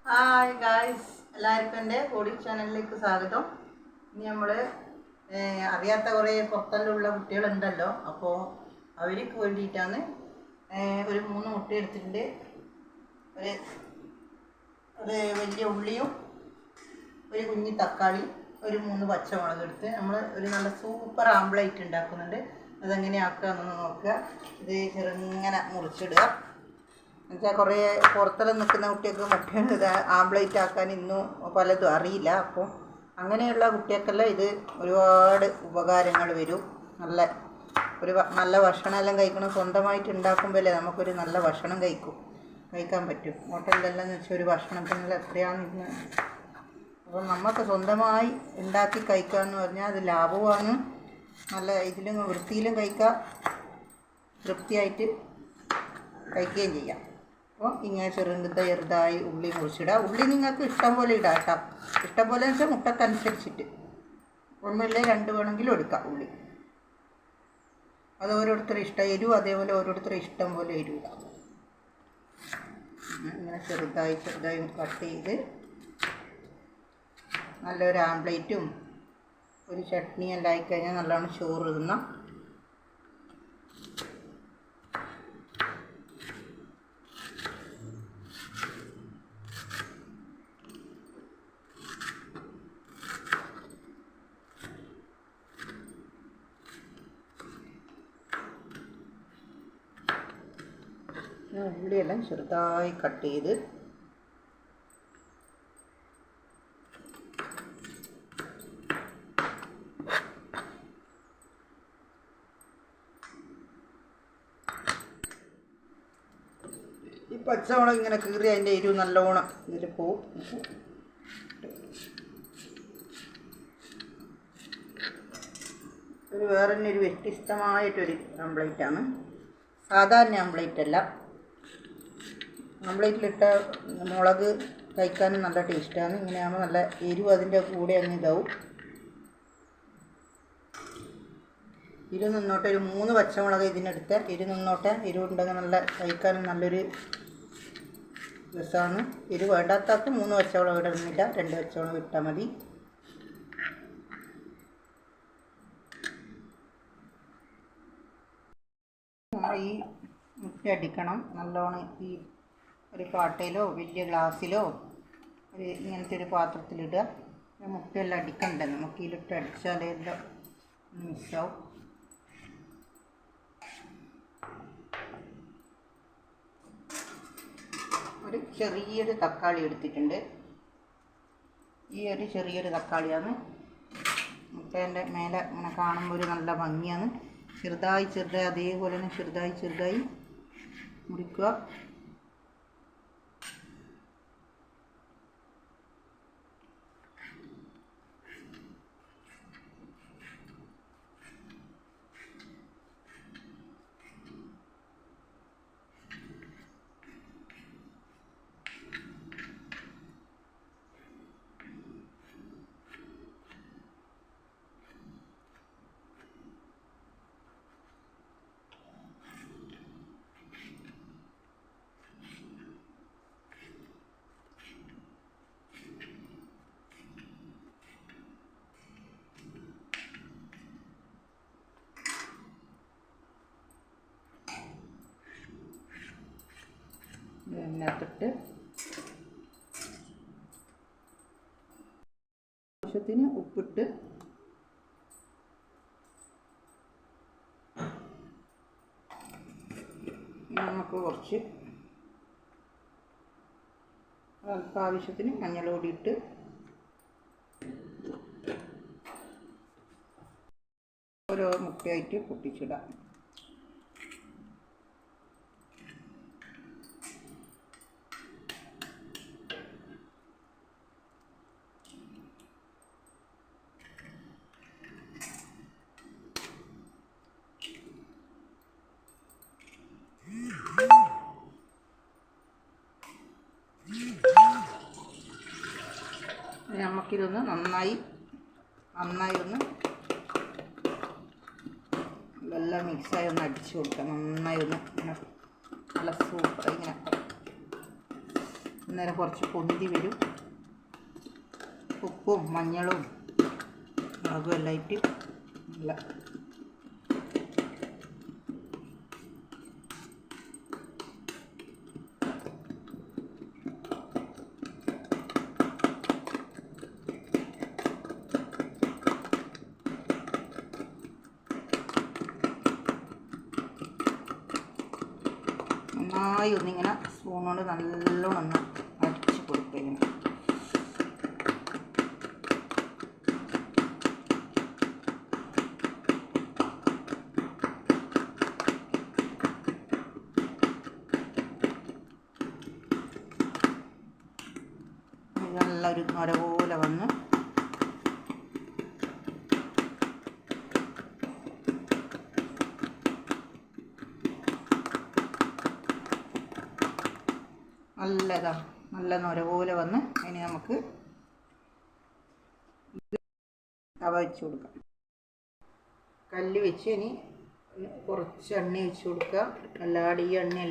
Hi guys, എല്ലാവർക്കും എൻ്റെ Audi ചാനലിലേക്ക് സ്വാഗതം. ഇനി നമ്മൾ അറിയാത്ത കുറേ പുറത്തെല്ലാം കുട്ടികളുണ്ടല്ലോ, അപ്പോൾ അവർക്ക് വേണ്ടിയിട്ടാണ് ഒരു 3 മുട്ട എടുത്തിട്ടുണ്ട്. ഒരു ഒരു വലിയ ഉള്ളിയും ഒരു കുഞ്ഞി തക്കാളി, ഒരു 3 പച്ചമുളക് എടുത്ത് നമ്മൾ ഒരു നല്ല സൂപ്പർ ആംപ്ലേറ്റ് ഉണ്ടാക്കുന്നുണ്ട്. അതെങ്ങനെ ആക്കുകയെന്നൊന്ന് നോക്കുക. ഇത് ചെറുങ്ങനെ മുറിച്ചിടുക. എന്നുവെച്ചാൽ കുറേ പുറത്തെല്ലാം നിൽക്കുന്ന കുട്ടികൾക്ക് മുട്ട ആംപ്ലേറ്റ് ആക്കാൻ ഇന്നും പലതും അറിയില്ല. അപ്പോൾ അങ്ങനെയുള്ള കുട്ടികൾക്കെല്ലാം ഇത് ഒരുപാട് ഉപകാരങ്ങൾ വരും. നല്ല ഭക്ഷണമെല്ലാം കഴിക്കണം. സ്വന്തമായിട്ട് ഉണ്ടാക്കുമ്പോഴല്ലേ നമുക്കൊരു നല്ല ഭക്ഷണം കഴിക്കാൻ പറ്റും. ഹോട്ടലിലെല്ലാം വെച്ചാൽ ഒരു ഭക്ഷണത്തിനെല്ലാം എത്രയാണ് ഇന്ന്. അപ്പോൾ നമുക്ക് സ്വന്തമായി ഉണ്ടാക്കി കഴിക്കുക എന്ന് പറഞ്ഞാൽ അത് ലാഭമാണ്. നല്ല ഇതിലും വൃത്തിയിലും കഴിക്കാം, തൃപ്തിയായിട്ട് കഴിക്കുകയും ചെയ്യാം. അപ്പോൾ ഇങ്ങനെ ചെറുതായി ഉള്ളി മുറിച്ചിടുക. ഉള്ളി നിങ്ങൾക്ക് ഇഷ്ടം പോലെ ഇടാം കേട്ടോ. ഇഷ്ടം പോലെ വെച്ചാൽ മുട്ടക്കനുസരിച്ചിട്ട് 1 2 വേണമെങ്കിലും എടുക്കാം ഉള്ളി. അത് ഓരോരുത്തരും ഇഷ്ടം. എരിവ് അതേപോലെ ഓരോരുത്തരും ഇഷ്ടം പോലെ എരിവ് ഇടാം. ഇങ്ങനെ ചെറുതായി കട്ട് ചെയ്ത് നല്ലൊരു ആംപ്ലേറ്റും ഒരു ചട്നിയെല്ലാം ആയിക്കഴിഞ്ഞാൽ നല്ലോണം ചോറ് തിന്നാം. ഉള്ളിയെല്ലാം ചെറുതായി കട്ട് ചെയ്ത് ഈ പച്ചമുളക് ഇങ്ങനെ കീറി അതിൻ്റെ എരിവ് നല്ലോണം ഇതിൽ പോവും. വേറെ തന്നെ ഒരു വ്യത്യസ്തമായിട്ടൊരു ആംപ്ലേറ്റാണ്. സാധാരണ ആംപ്ലേറ്റ് അല്ല. ആംപ്ലേറ്റിലിട്ട മുളക് കഴിക്കാനും നല്ല ടേസ്റ്റാണ്. ഇങ്ങനെയാകുമ്പോൾ നല്ല എരിവ് അതിൻ്റെ കൂടെ അങ്ങ് ഇതാവും. എരിവ് നിന്നോട്ടെ. ഒരു 3 പച്ചമുളക് ഇതിനെടുത്ത് എരിവ് നിന്നോട്ടെ. എരിവുണ്ടെങ്കിൽ നല്ല കഴിക്കാനും നല്ലൊരു രസമാണ്. എരിവ് വേണ്ടാത്തക്ക് 3 പച്ചമുളക് ഇടുന്നില്ല, 2 പച്ചമുളക് ഇട്ടാൽ മതി. ഈ മുട്ട അടിക്കണം നല്ലോണം. ഈ ഒരു പാട്ടയിലോ വലിയ ഗ്ലാസ്സിലോ ഇങ്ങനത്തെ ഒരു പാത്രത്തിലിടുക. മുട്ടയെല്ലാം അടിക്കണ്ടേ, നമുക്ക് ഇതിലിട്ട് അടിച്ചാലേ എല്ലാം മിക്സാവും. ഒരു ചെറിയൊരു തക്കാളി എടുത്തിട്ടുണ്ട്. ഈ ഒരു ചെറിയൊരു തക്കാളിയാണ്. മുട്ടേൻ്റെ മേലെ ഇങ്ങനെ കാണുമ്പോൾ ഒരു നല്ല ഭംഗിയാണ്. ചെറുതായി അതേപോലെ തന്നെ ചെറുതായി മുറിക്കുക. ഇതിനകത്തിട്ട് ആവശ്യത്തിന് ഉപ്പിട്ട് നമുക്ക് കുറച്ച് ആവശ്യത്തിന് മഞ്ഞൾ പൊടി ഇട്ട് ഓരോ മുട്ടയായിട്ട് പൊട്ടിച്ചിടാം. നമുക്കിതൊന്ന് നന്നായി ഒന്ന് എല്ലാം മിക്സായി ഒന്ന് അടിച്ചു കൊടുക്കാം. നന്നായി ഒന്ന് ഇങ്ങനെ നല്ല സൂപ്പർ ഇങ്ങനെ അന്നേരം കുറച്ച് പൊന്തി വരും. ഉപ്പും മഞ്ഞളും മുളകും എല്ലാം ഇട്ട് നല്ല നന്നായി ഒന്നിങ്ങനെ സ്പൂൺ കൊണ്ട് നല്ലോണം അടിച്ച് കൊടുക്കുക. ഇങ്ങനെ നല്ലൊരു നൊര പോലെ വന്ന് നല്ല നൊര പോലെ വന്ന് അതിന് നമുക്ക് തവ വെച്ച് കൊടുക്കാം. കല്ല് വെച്ച് ഇനി കുറച്ച് എണ്ണ വെച്ച് കൊടുക്കുക. ഈ എണ്ണയെല്ലാം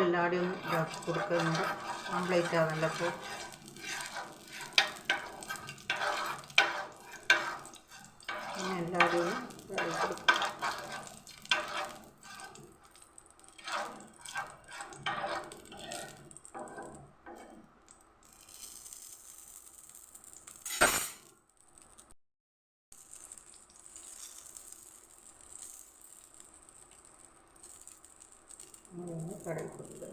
എല്ലാവരും ഒന്ന് ഇതാക്കി കൊടുക്കുന്നുണ്ട്. ഓംപ്ലേറ്റ് ആണല്ലോ അപ്പോൾ എല്ലാവരും ഒന്ന് ഇതാക്കി കൊടുക്കുക. കടയിൽ കൊടുക്കുക.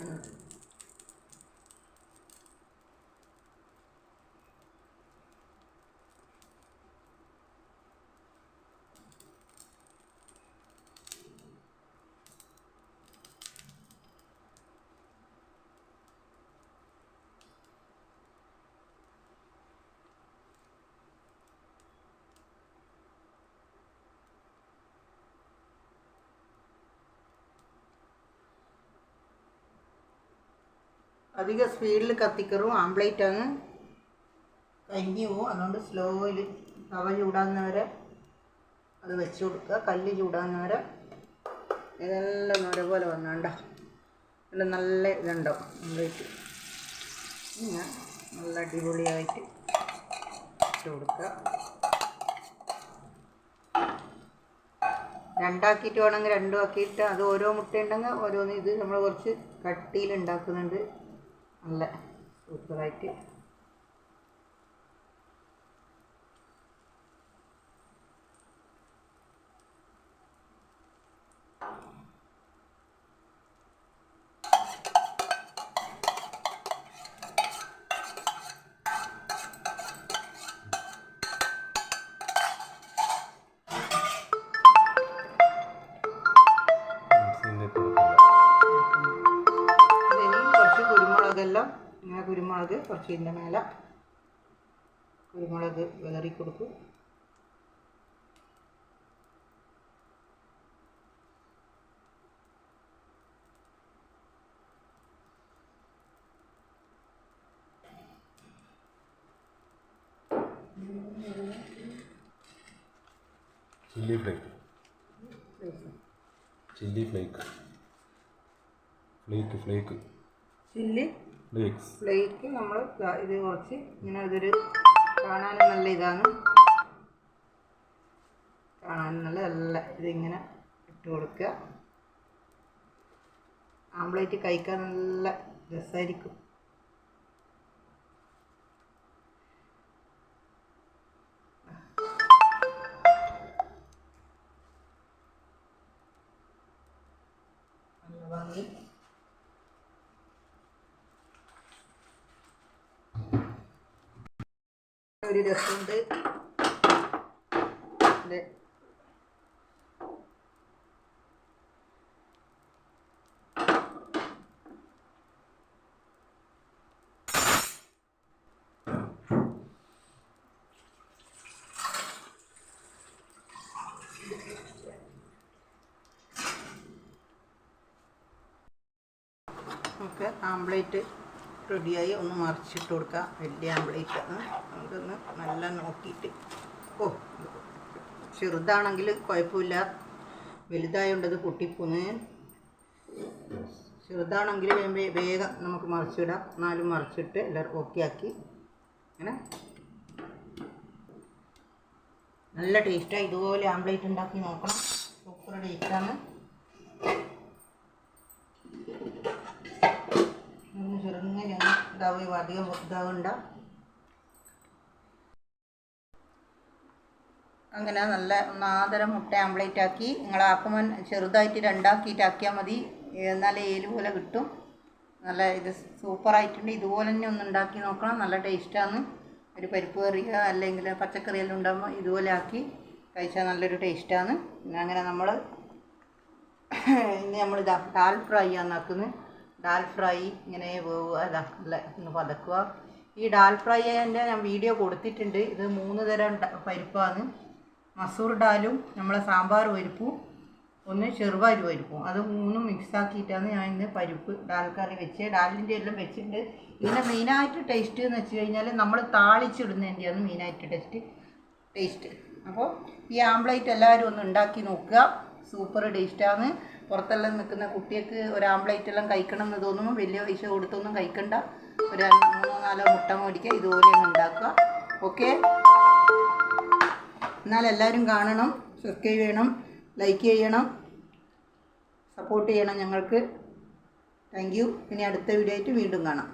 അധികം സ്പീഡിൽ കത്തിക്കറും ആംപ്ലേറ്റാണ് കരിഞ്ഞു പോവും. അതുകൊണ്ട് സ്ലോയിൽ തവ ചൂടാകുന്നവരെ അത് വെച്ച് കൊടുക്കുക. കല്ല് ചൂടാകുന്നവരെ ഇതെല്ലാം നൊര പോലെ വന്നാണ്ടോ എല്ലാം നല്ല ഇതുണ്ടാവും. ആംപ്ലേറ്റ് ഇങ്ങനെ നല്ല അടിപൊളിയായിട്ട് ഇട്ട് കൊടുക്കുക. രണ്ടാക്കിയിട്ട് വേണമെങ്കിൽ രണ്ടും ആക്കിയിട്ട് അത് ഓരോ മുട്ട ഉണ്ടെങ്കിൽ ഓരോന്ന് ഇത് നമ്മൾ കുറച്ച് കട്ടിയിൽ ഉണ്ടാക്കുന്നുണ്ട്. നല്ല സൂപ്പറായിട്ട് ഇങ്ങനെ കുരുമുളക് കുറച്ച് ഇതിൻ്റെ മേലെ കുരുമുളക് വിതറി കൊടുക്കും. ചില്ലി ഫ്ലേക്ക് ചില്ലി ഫ്ലേക്ക് നമ്മൾ ഇത് കുറച്ച് ഇങ്ങനെ ഇതൊരു കാണാനും നല്ല ഇതാണ്. കാണാനും നല്ല ഇതിങ്ങനെ ഇട്ട് കൊടുക്കുക. ആംപ്ലേറ്റ് കഴിക്കാൻ നല്ല രസമായിരിക്കും. നല്ല ഭംഗി. ഒരു രസമുണ്ട്. നമുക്ക് ആംപ്ലേറ്റ് റെഡിയായി. ഒന്ന് മറിച്ചിട്ട് കൊടുക്കാം. വലിയ ആംപ്ലേറ്റാണ്. അതൊന്ന് നല്ല നോക്കിയിട്ട് ചെറുതാണെങ്കിൽ കുഴപ്പമില്ല. വലുതായതുകൊണ്ടത് പൊട്ടിപ്പോന്ന്. ചെറുതാണെങ്കിൽ വേഗം നമുക്ക് മറിച്ചിടാം. എന്നാലും മറിച്ചിട്ട് എല്ലാവരും ഓക്കെ ആക്കി അങ്ങനെ നല്ല ടേസ്റ്റാണ്. ഇതുപോലെ ആംപ്ലേറ്റ് ഉണ്ടാക്കി നോക്കണം. സൂപ്പർ ടേസ്റ്റാണ്. ചെറുങ്ങനെ ഇതാവുക അധികം ഇതാവണ്ട. അങ്ങനെ നല്ല ഒന്നാതരം മുട്ട ആംപ്ലേറ്റ് ആക്കി. നിങ്ങളാക്കുമ്പോൾ ചെറുതായിട്ട് രണ്ടാക്കിയിട്ടാക്കിയാൽ മതി. എന്നാലേ ഏല് പോലെ കിട്ടും. നല്ല ഇത് സൂപ്പറായിട്ടുണ്ട്. ഇതുപോലെ തന്നെ ഒന്ന് ഉണ്ടാക്കി നോക്കണം. നല്ല ടേസ്റ്റാണ്. ഒരു പരിപ്പ് കറിയോ അല്ലെങ്കിൽ പച്ചക്കറിയെല്ലാം ഉണ്ടാകുമ്പോൾ ഇതുപോലെ ആക്കി കഴിച്ചാൽ നല്ലൊരു ടേസ്റ്റാണ്. പിന്നെ അങ്ങനെ നമ്മൾ ഇനി നമ്മളിതാ ഡാൽ ഫ്രൈ ആണ് ആക്കുന്നത്. ഡാൽ ഫ്രൈ ഇങ്ങനെ ഇതാ നല്ല ഒന്ന് പതക്കുക. ഈ ഡാൽ ഫ്രൈൻ്റെ ഞാൻ വീഡിയോ കൊടുത്തിട്ടുണ്ട്. ഇത് 3 തരം പരിപ്പാണ്. മസൂർ ഡാലും നമ്മളെ സാമ്പാർ പരിപ്പും ഒന്ന് ചെറുപയർ പരിപ്പും അത് 3 മിക്സാക്കിയിട്ടാണ് ഞാൻ ഇന്ന് പരിപ്പ് ഡാൽ കറി വെച്ച്. ഡാലിൻ്റെ എല്ലാം വെച്ചിട്ടുണ്ട്. ഇതിൻ്റെ മെയിനായിട്ട് ടേസ്റ്റ് എന്ന് വെച്ച് കഴിഞ്ഞാൽ നമ്മൾ താളിച്ചിടുന്നതിൻ്റെയാണ് മെയിനായിട്ട് ടേസ്റ്റ്. അപ്പോൾ ഈ ആംപ്ലേറ്റ് എല്ലാവരും ഒന്ന് ഉണ്ടാക്കി നോക്കുക. സൂപ്പർ ടേസ്റ്റാണ്. പുറത്തെല്ലാം നിൽക്കുന്ന കുട്ടികൾക്ക് ഒരു ആംപ്ലേറ്റ് എല്ലാം കഴിക്കണം എന്ന് തോന്നുമ്പോൾ വലിയ പൈസ കൊടുത്തൊന്നും കഴിക്കണ്ട. ഒരു 3-4 മുട്ട മേടിക്കുക. ഇതുപോലെ ഒന്ന് ഉണ്ടാക്കുക. ഓക്കെ, എന്നാൽ എല്ലാവരും കാണണം, സബ്സ്ക്രൈബ് ചെയ്യണം, ലൈക്ക് ചെയ്യണം, സപ്പോർട്ട് ചെയ്യണം ഞങ്ങൾക്ക്. Thank you. ഇനി അടുത്ത വീഡിയോ ആയിട്ട് വീണ്ടും കാണാം.